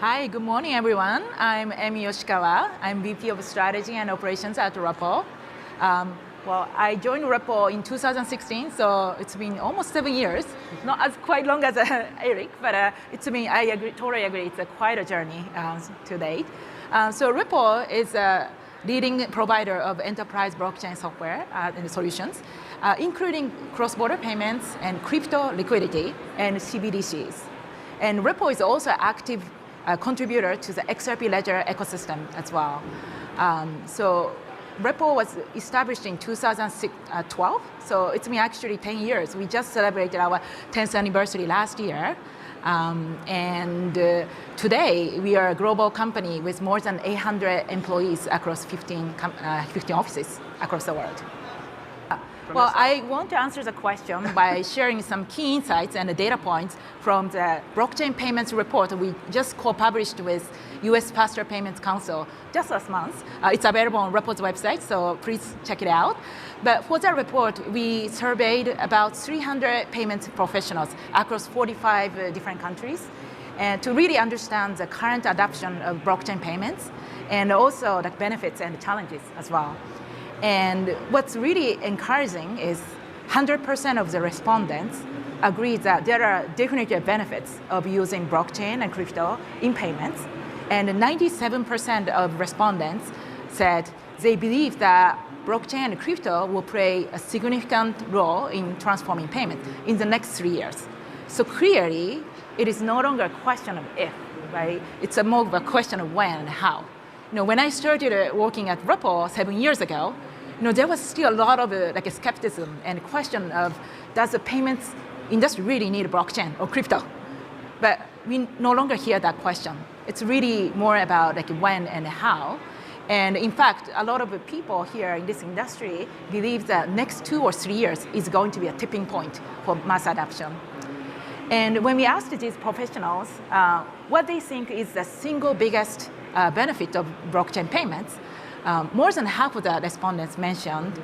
Hi, good morning, everyone. I'm Emi Yoshikawa. I'm VP of Strategy and Operations at Ripple. I joined Ripple in 2016, so it's been almost 7 years. Not as quite long as Eric, but totally agree, it's quite a journey to date. So Ripple is a leading provider of enterprise blockchain software and solutions, including cross-border payments and crypto liquidity and CBDCs. And Ripple is also an active contributor to the XRP Ledger Ecosystem as well. So Ripple was established in 2012, so it's been actually 10 years. We just celebrated our 10th anniversary last year. Today, we are a global company with more than 800 employees across 15 offices across the world. Well, I want to answer the question by sharing some key insights and data points from the blockchain payments report we just co-published with US Faster Payments Council just last month. It's available on Ripple's website, so please check it out. But for that report, we surveyed about 300 payments professionals across 45 different countries, and to really understand the current adoption of blockchain payments and also the benefits and challenges as well. And what's really encouraging is 100% of the respondents agree that there are definitely benefits of using blockchain and crypto in payments. And 97% of respondents said they believe that blockchain and crypto will play a significant role in transforming payments in the next 3 years. So clearly, it is no longer a question of if, right? It's more of a question of when and how. When I started working at Ripple 7 years ago, there was still a lot of skepticism and question of, does the payments industry really need blockchain or crypto? But we no longer hear that question. It's really more about when and how. And in fact, a lot of people here in this industry believe that next 2 or 3 years is going to be a tipping point for mass adoption. And when we asked these professionals what they think is the single biggest benefit of blockchain payments, more than half of the respondents mentioned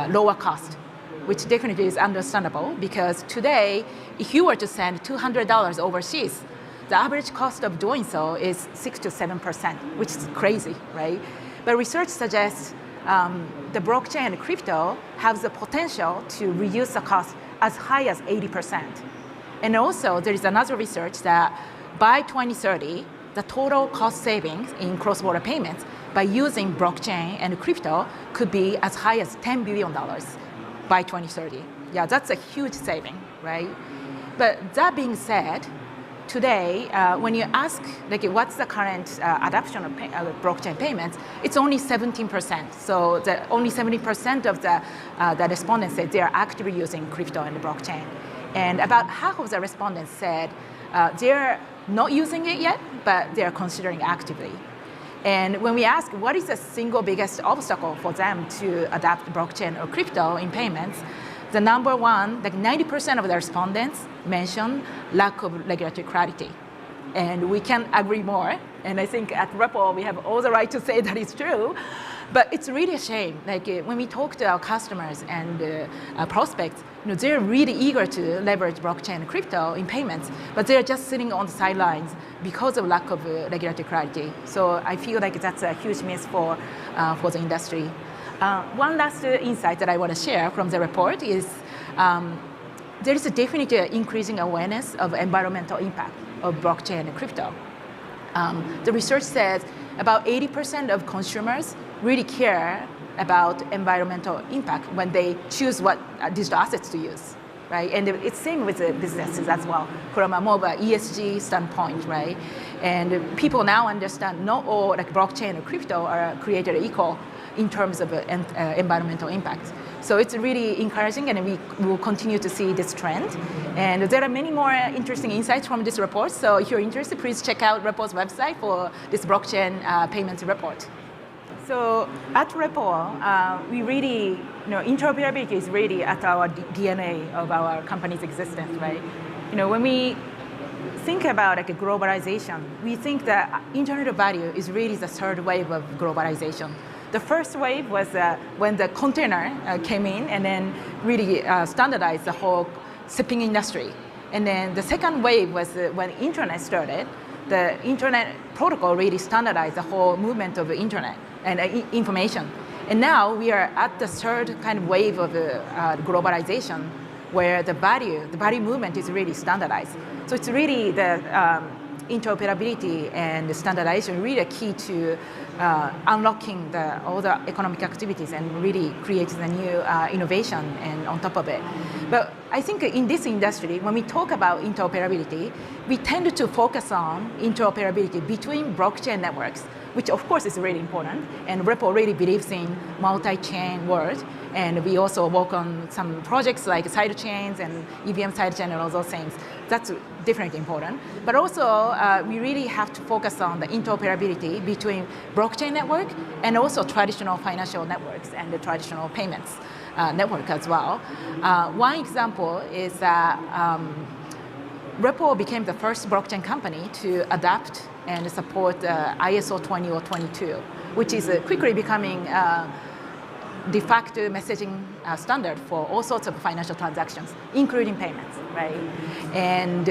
lower cost, which definitely is understandable because today, if you were to send $200 overseas, the average cost of doing so is 6 to 7%, which is crazy, right? But research suggests the blockchain and crypto have the potential to reduce the cost as high as 80%. And also, there is another research that by 2030, the total cost savings in cross-border payments by using blockchain and crypto could be as high as $10 billion by 2030. Yeah, that's a huge saving, right? But that being said, today, when you ask what's the current adoption of blockchain payments, it's only 17%. So only 70% of the respondents said they are actively using crypto and blockchain. And about half of the respondents said they're not using it yet, but they're considering actively. And when we ask what is the single biggest obstacle for them to adopt blockchain or crypto in payments, the number one, 90% of the respondents mention lack of regulatory clarity. And we can't agree more. And I think at Ripple, we have all the right to say that it's true. But it's really a shame. When we talk to our customers and prospects, they're really eager to leverage blockchain and crypto in payments, but they're just sitting on the sidelines because of lack of regulatory clarity. So I feel like that's a huge miss for the industry. One last insight that I want to share from the report is there is a definitely increasing awareness of environmental impact of blockchain and crypto. The research says about 80% of consumers really care about environmental impact when they choose what digital assets to use, right? And it's same with the businesses as well, from a more of an ESG standpoint, right? And people now understand not all blockchain or crypto are created equal in terms of environmental impact. So it's really encouraging, and we will continue to see this trend. And there are many more interesting insights from this report. So if you're interested, please check out Ripple's website for this blockchain payments report. So at Ripple, we really, interoperability is really at our DNA of our company's existence, right? When we think about globalization, we think that Internet of Value is really the third wave of globalization. The first wave was when the container came in and then really standardized the whole shipping industry. And then the second wave was when internet started. the internet protocol really standardized the whole movement of the internet and information. And now we are at the third kind of wave of globalization, where the value movement is really standardized. So it's really the interoperability and the standardization really a key to unlocking all the economic activities and really creating a new innovation and on top of it. But I think in this industry, when we talk about interoperability, we tend to focus on interoperability between blockchain networks, which of course is really important. And Ripple really believes in multi-chain world. And we also work on some projects like sidechains and EVM sidechain and all those things. That's definitely important. But also, we really have to focus on the interoperability between blockchain network and also traditional financial networks and the traditional payments network as well. One example is that Ripple became the first blockchain company to adapt and support ISO 20 or 22, which is quickly becoming de facto messaging standard for all sorts of financial transactions, including payments, right? And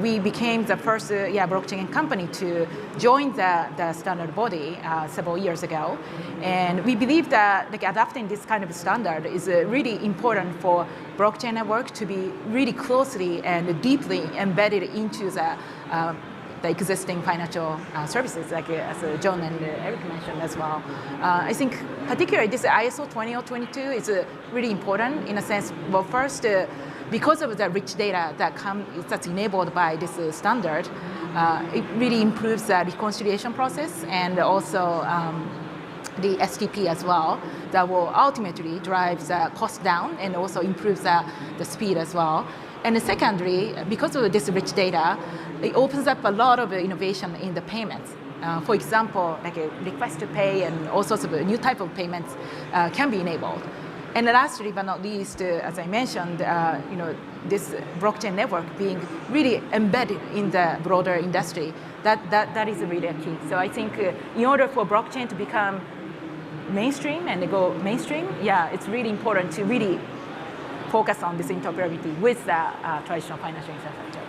we became the first blockchain company to join the standard body several years ago. And we believe that adapting this kind of standard is really important for blockchain network to be really closely and deeply embedded into the existing financial services, like as John and Eric mentioned as well. I think particularly this ISO 20 or 22 is really important in a sense. Well, first, because of the rich data that's enabled by this standard, it really improves the reconciliation process and also the STP as well, that will ultimately drive the cost down and also improves the speed as well. And secondly, because of this rich data, it opens up a lot of innovation in the payments. For example, like a request to pay and all sorts of new type of payments can be enabled. And lastly, but not least, as I mentioned, this blockchain network being really embedded in the broader industry, that is really a key. So I think in order for blockchain to become mainstream and go mainstream, it's really important to really focus on this interoperability with the traditional financial infrastructure.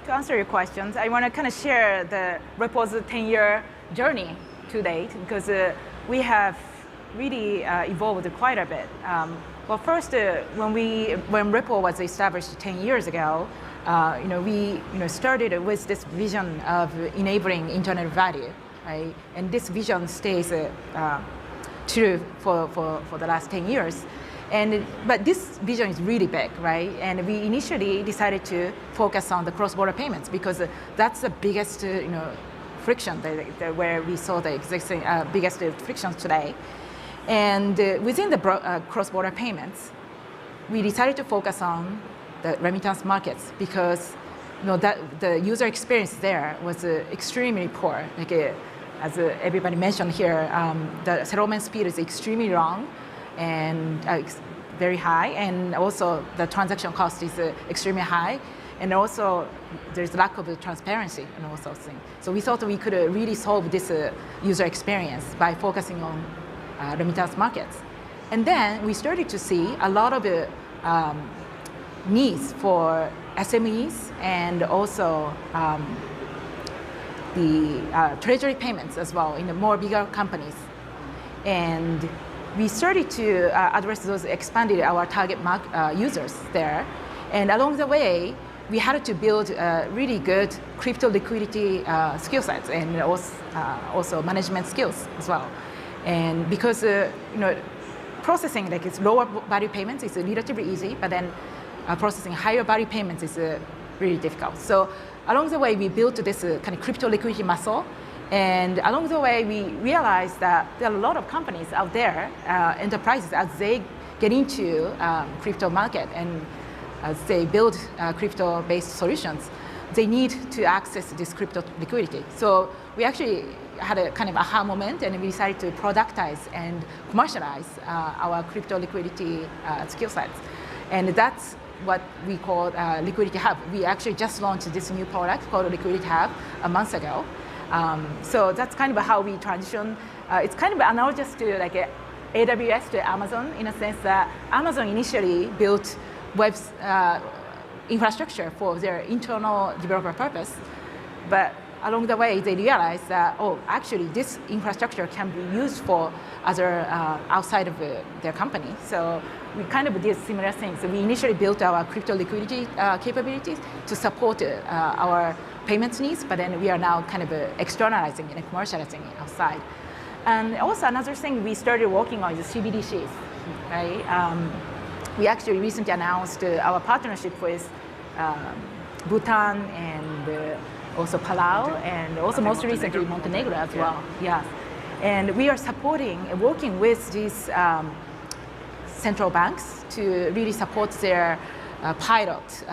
To answer your questions, I want to kind of share the Ripple's 10-year journey to date, because we have really evolved quite a bit. Well, first, when Ripple was established 10 years ago, we started with this vision of enabling internet value, right? And this vision stays true for the last 10 years. But this vision is really big, right? And we initially decided to focus on the cross-border payments because that's the biggest, friction where we saw the existing biggest frictions today. And within the cross-border payments, we decided to focus on the remittance markets because that the user experience there was extremely poor. Like as everybody mentioned here, the settlement speed is extremely long and very high, and also the transaction cost is extremely high, and also there's lack of transparency and all sorts of things. So we thought we could really solve this user experience by focusing on remittance markets. And then we started to see a lot of needs for SMEs and also the treasury payments as well in the more bigger companies. And we started to address those, expanded our target users there. And along the way, we had to build really good crypto liquidity skill sets and also management skills as well. And because processing like it's lower value payments is relatively easy, but then processing higher value payments is really difficult. So along the way, we built this kind of crypto liquidity muscle. And along the way, we realized that there are a lot of companies out there, enterprises, as they get into crypto market and as they build crypto-based solutions, they need to access this crypto liquidity. So we actually had a kind of aha moment, and we decided to productize and commercialize our crypto liquidity skill sets. And that's what we call Liquidity Hub. We actually just launched this new product called Liquidity Hub a month ago. So that's kind of how we transition. It's kind of analogous to like AWS to Amazon in a sense that Amazon initially built web infrastructure for their internal developer purpose. but along the way, they realized that, oh, actually, this infrastructure can be used for other outside of their company. So we kind of did similar things. So we initially built our crypto liquidity capabilities to support our payments needs, but then we are now kind of externalizing it and commercializing it outside. And also another thing we started working on is CBDCs, right? We actually recently announced our partnership with Bhutan and also Palau, and also most recently Montenegro as well. Yeah. And we are supporting and working with these central banks to really support their pilot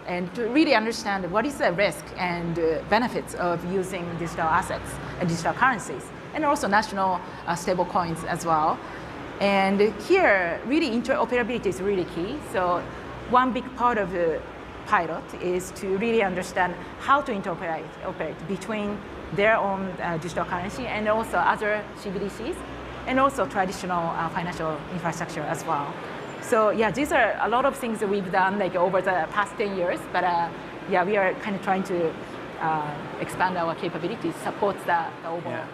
and to really understand what is the risk and benefits of using digital assets and digital currencies, and also national stable coins as well. And here, really interoperability is really key. So one big part of the pilot is to really understand how to interoperate between their own digital currency and also other CBDCs, and also traditional financial infrastructure as well. So yeah, these are a lot of things that we've done like over the past 10 years, but yeah, we are kind of trying to expand our capabilities, support the overall.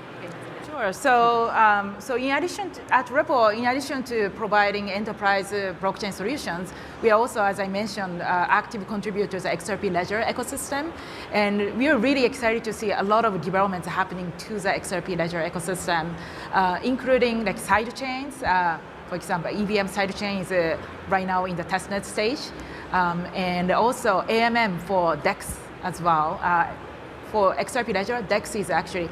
Sure. So in addition at Ripple, in addition to providing enterprise blockchain solutions, we are also, as I mentioned, active contributors to the XRP Ledger Ecosystem, and we are really excited to see a lot of developments happening to the XRP Ledger Ecosystem, including like side chains. For example, EVM sidechain is right now in the testnet stage, and also AMM for DEX as well. For XRP Ledger, DEX is actually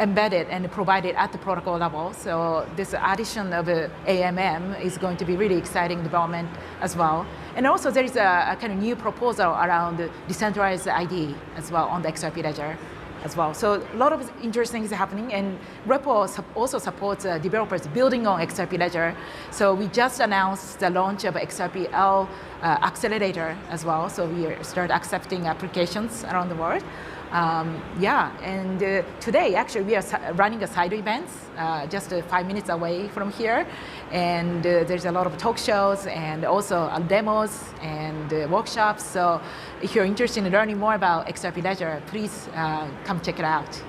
embedded and provided at the protocol level. So this addition of AMM is going to be really exciting development as well. And also there is a kind of new proposal around decentralized ID as well on the XRP Ledger as well. So a lot of interesting things are happening, and Ripple also supports developers building on XRP Ledger. So we just announced the launch of XRP-L accelerator as well. So we start accepting applications around the world. Yeah, and today actually we are running a side events just 5 minutes away from here, and there's a lot of talk shows and also demos and workshops. So if you're interested in learning more about XRP Ledger, please come check it out.